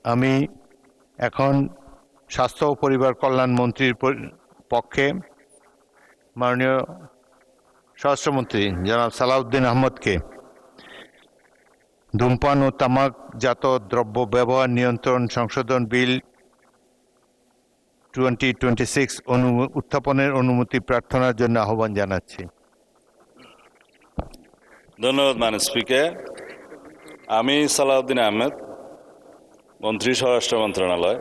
আমি এখন স্বাস্থ্য ও পরিবার কল্যাণ মন্ত্রীর পক্ষে মাননীয় স্বরাষ্ট্রমন্ত্রী জনাব সালাউদ্দিন আহমদকে ধূমপান ও তামাকজাত দ্রব্য ব্যবহার নিয়ন্ত্রণ সংশোধন বিল 2026 উত্থাপনের অনুমতি প্রার্থনার জন্য আহ্বান জানাচ্ছি। ধন্যবাদ মাননীয় স্পিকার। আমি সালাউদ্দিন আহমেদ, মন্ত্রী স্বরাষ্ট্র মন্ত্রণালয়,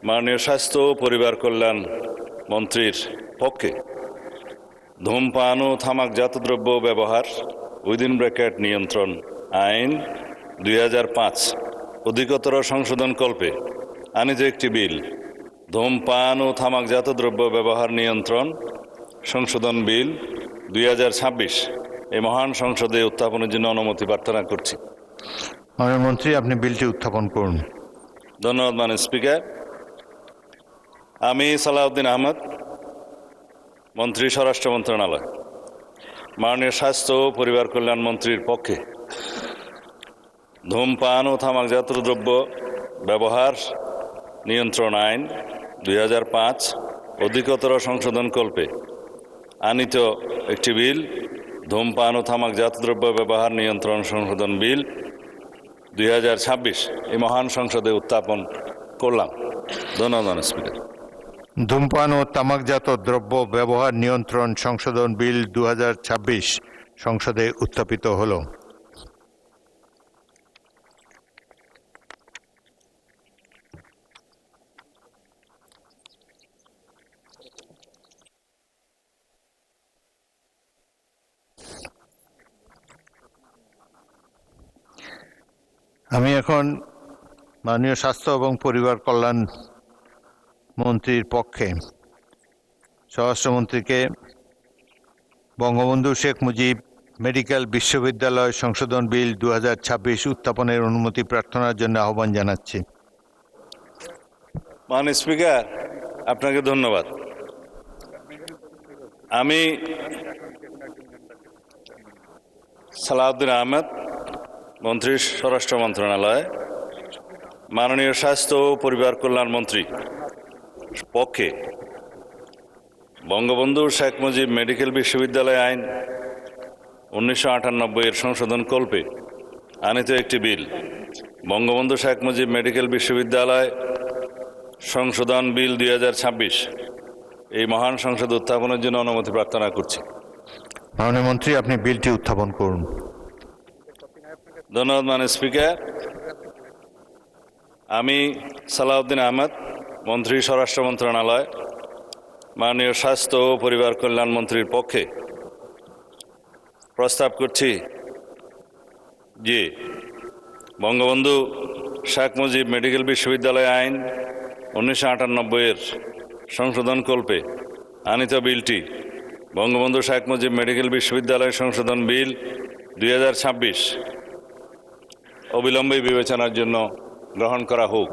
মাননীয় স্বাস্থ্য ও পরিবার কল্যাণ মন্ত্রীর পক্ষে ধূমপান ও তামাকজাত দ্রব্য ব্যবহার নিয়ন্ত্রণ আইন 2005 অধিকতর সংশোধন কল্পে আনিত একটি বিল, ধূমপান ও তামাকজাত দ্রব্য ব্যবহার নিয়ন্ত্রণ সংশোধন বিল 2026 এই মহান সংসদে উত্থাপনের জন্য অনুমতি প্রার্থনা করছি। মাননীয় মন্ত্রী, আপনি বিলটি উত্থাপন করুন। ধন্যবাদ মাননীয় স্পিকার। আমি সালাউদ্দিন আহমদ, মন্ত্রী স্বরাষ্ট্র মন্ত্রণালয়, মাননীয় স্বাস্থ্য ও পরিবার কল্যাণ মন্ত্রীর পক্ষে ধূমপান ও তামাকজাত দ্রব্য ব্যবহার নিয়ন্ত্রণ আইন 2005 অধিকতর সংশোধন কল্পে আনিত একটি বিল, ধূমপান ও তামাকজাত দ্রব্য ব্যবহার নিয়ন্ত্রণ সংশোধন বিল 2026 এই মহান সংসদে উত্থাপন করলাম। ধন্যবাদ স্পিকার। ধূমপান ও তামাকজাত দ্রব্য ব্যবহার নিয়ন্ত্রণ সংশোধন বিল 2026 সংসদে উত্থাপিত হলো। আমি এখন মাননীয় স্বাস্থ্য এবং পরিবার কল্যাণ মন্ত্রীর পক্ষে স্বরাষ্ট্রমন্ত্রীকে বঙ্গবন্ধু শেখ মুজিব মেডিকেল বিশ্ববিদ্যালয় সংশোধন বিল 2026 উত্থাপনের অনুমতি প্রার্থনার জন্য আহ্বান জানাচ্ছি। মাননীয় স্পিকার, আপনাকে ধন্যবাদ। আমি সালাউদ্দিন আহমেদ, মন্ত্রী স্বরাষ্ট্র মন্ত্রণালয়, মাননীয় স্বাস্থ্য ও পরিবার কল্যাণ মন্ত্রী পক্ষে বঙ্গবন্ধু শেখ মুজিব মেডিকেল বিশ্ববিদ্যালয় আইন 1998 এর সংশোধন কল্পে আনিত একটি বিল, বঙ্গবন্ধু শেখ মুজিব মেডিকেল বিশ্ববিদ্যালয় সংশোধন বিল 2026 এই মহান সংসদ উত্থাপনের জন্য অনুমতি প্রার্থনা করছি। মাননীয় মন্ত্রী, আপনি বিলটি উত্থাপন করুন। ধন্যবাদ মাননীয় স্পিকার। আমি সালাউদ্দিন আহমেদ, মন্ত্রী স্বরাষ্ট্র মন্ত্রণালয়, মাননীয় স্বাস্থ্য ও পরিবার কল্যাণ মন্ত্রীর পক্ষে প্রস্তাব করছি যে বঙ্গবন্ধু শেখ মুজিব মেডিকেল বিশ্ববিদ্যালয় আইন 1998 এর সংশোধন কল্পে আনিত বিলটি, বঙ্গবন্ধু শেখ মুজিব মেডিকেল বিশ্ববিদ্যালয় সংশোধন বিল 2026 অবিলম্বে বিবেচনার জন্য গ্রহণ করা হোক।